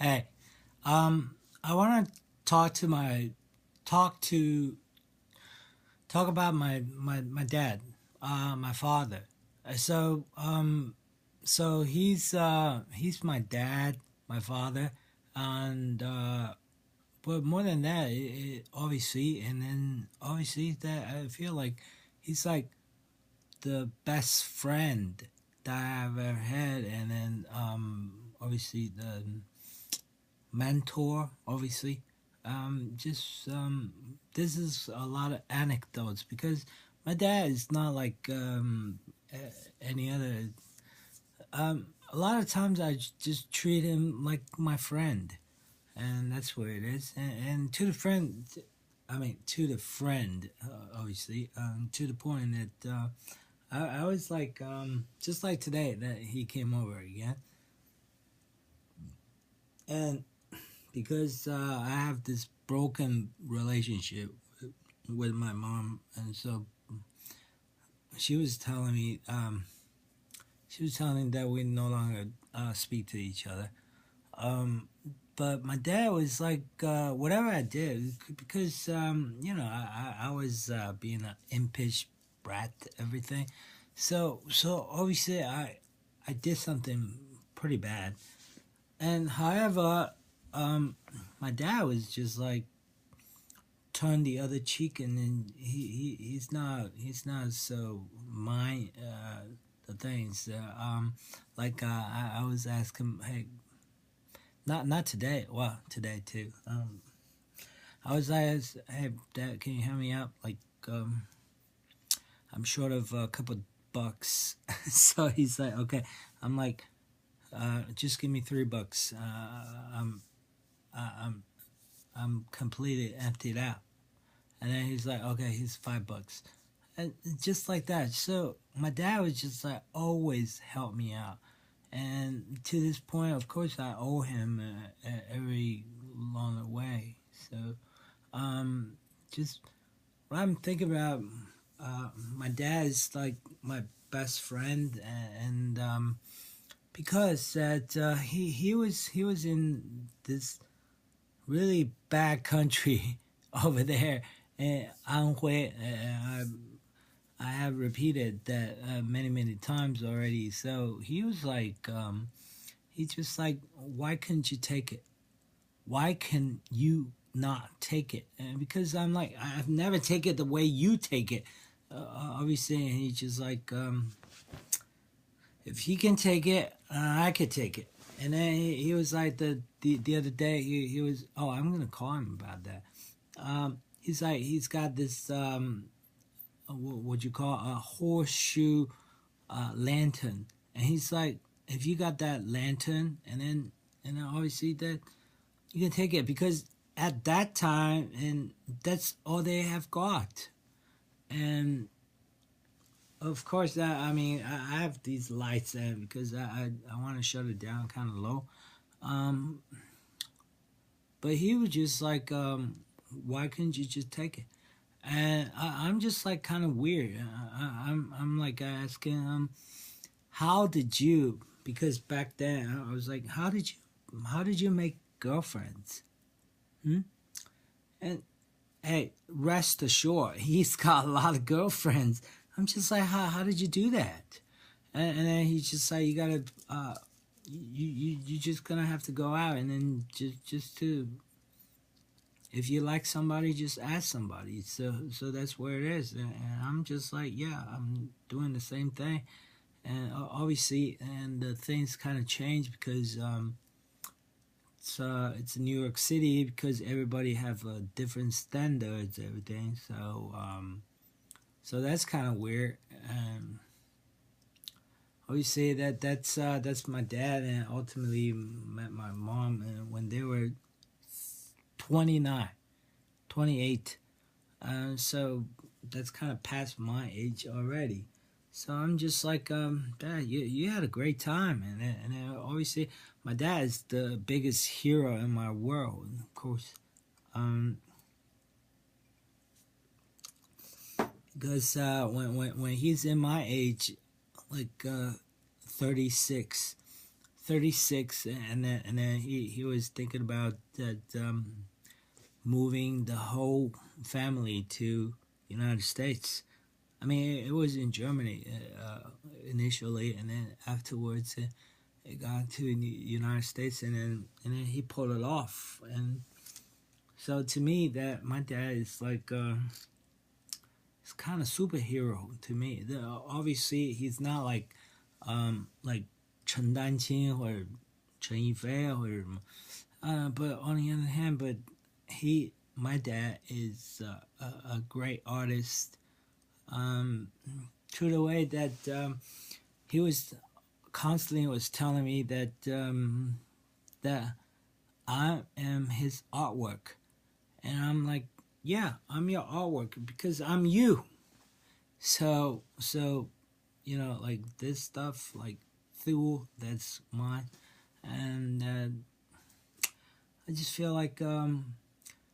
Hey, I want to talk to my talk to talk about my dad, my father. So he's my dad, my father, and but more than that, obviously, and then obviously that I feel like he's like the best friend that I've ever had, and then obviously the mentor, obviously. Just this is a lot of anecdotes because my dad is not like any other. A lot of times I just treat him like my friend, and that's where it is. And to the friend, I mean to the friend, obviously, to the point that I was like, just like today that he came over again, and because I have this broken relationship with my mom, and so she was telling me, she was telling me that we no longer speak to each other. Um, but my dad was like, whatever I did, because I was being an impish brat, everything. So obviously I did something pretty bad, and however, um, my dad was just like turn the other cheek, and then he's not so mind the things like I was asking, hey, not today, well today too, I was like, hey dad, can you help me out, like um I'm short of a couple bucks. So he's like, okay. I'm like, just give me $3. I'm I'm completely emptied out. And then he's like, okay, here's $5. And just like that. So my dad was just like always help me out, and to this point, of course, I owe him every along the way. So um, just what I'm thinking about, my dad is like my best friend, and because that he was in this really bad country over there in Anhui. I have repeated that many times already. So he was like, he's just like, why couldn't you take it? Why can you not take it? And because I'm like, I've never taken it the way you take it. Obviously, and he's just like, if he can take it, I could take it. And then he was like the other day he was, oh, I'm gonna call him about that. He's like, he's got this what you call a horseshoe lantern, and he's like, if you got that lantern, and then obviously that you can take it because at that time, and that's all they have got. And of course, I mean, I have these lights there because I want to shut it down kind of low. Um, but he was just like, why couldn't you just take it? And I'm just like kind of weird. I'm like asking him, how did you? Because back then I was like, how did you make girlfriends? Hmm? And hey, rest assured, he's got a lot of girlfriends. I'm just like, how did you do that? And then he's just like, you gotta, you just gonna have to go out, and then just to, if you like somebody, just ask somebody. So that's where it is. And I'm just like, yeah, I'm doing the same thing. And obviously, and the things kind of change because it's New York City, because everybody have different standards, everything. So that's kind of weird. Obviously, that's my dad, and ultimately met my mom, and when they were 29, 28. So that's kind of past my age already. So I'm just like, Dad, you had a great time, and obviously my dad is the biggest hero in my world, of course. Um, because when he's in my age, like 36, 36, and then he was thinking about that moving the whole family to United States. I mean, it was in Germany initially, and then afterwards it got to the United States, and then he pulled it off. And so to me, that my dad is like it's kind of superhero to me. Obviously, he's not like Chen Danqing or Chen Yifei or but on the other hand, but my dad is a great artist. To the way that he was constantly was telling me that that I am his artwork, and I'm like, yeah, I'm your artwork because I'm you. So like this stuff, like Thule, that's mine, and I just feel like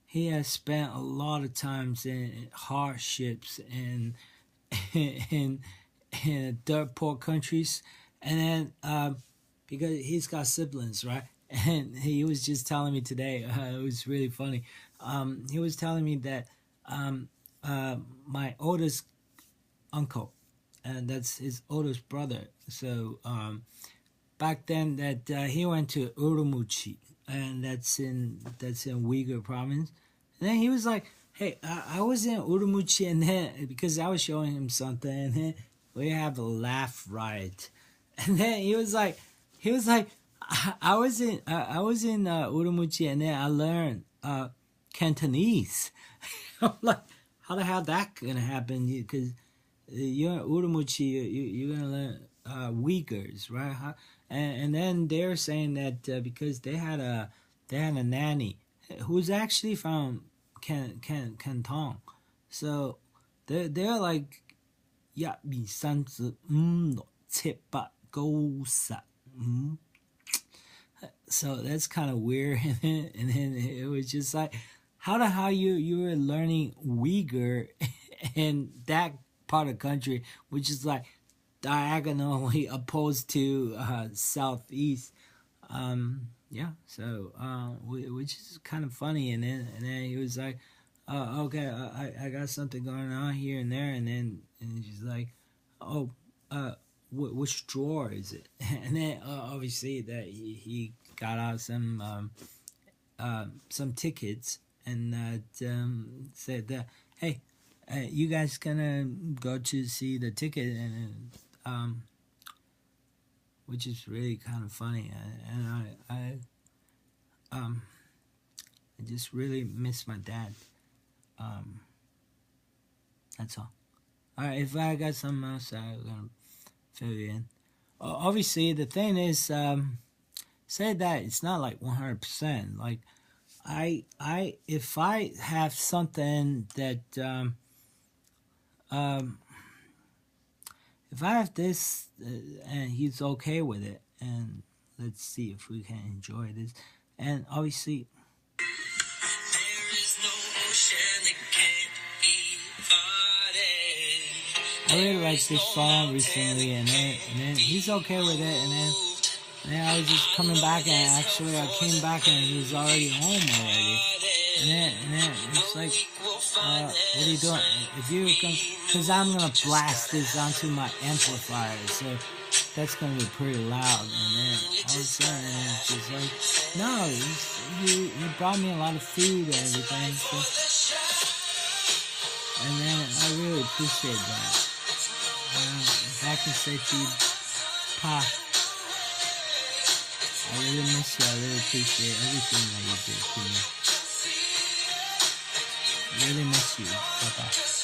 he has spent a lot of times in hardships and in dirt poor countries, and then because he's got siblings, right? And he was just telling me today, it was really funny. He was telling me that my oldest uncle, and that's his oldest brother. So back then, that he went to Urumqi, and that's in Uyghur province. And then he was like, "Hey, I was in Urumqi, and then because I was showing him something, and then we have a laugh riot." And then he was like, I was in Urumqi, and then I learned Cantonese. I'm like, how the hell that gonna happen? Because you're in Urumqi, you're gonna learn Uyghurs, right? And then they're saying that because they had a nanny who's actually from Canton, so they're like, ya bi san zi no che ba go sa. So that's kind of weird. And then it was just like, how you were learning Uyghur in that part of the country, which is like diagonally opposed to southeast. Yeah, so which is kind of funny. And then he was like, okay, I got something going on here and there, and she's like, oh, which drawer is it? And then obviously that he got out some tickets, and said that, hey, you guys gonna go to see the ticket, and which is really kind of funny, and I just really miss my dad. That's all. All right, if I got something else, I'm gonna fill you in. Obviously, the thing is, say that it's not like 100%. Like, if I have something that, if I have this, and he's okay with it, and let's see if we can enjoy this, and obviously. I really liked this song recently, and then he's okay with it, and then I was just coming back, and actually I came back and he was already home already, and then it's like, what are you doing? If you come, because I'm gonna blast this onto my amplifier, so that's gonna be pretty loud, and then all of a sudden it's just like, no, he brought me a lot of food and everything, so, and then I really appreciate that. If I can say to you, Pa, I really miss you. I really appreciate everything that you did to me. I really miss you. Bye-bye.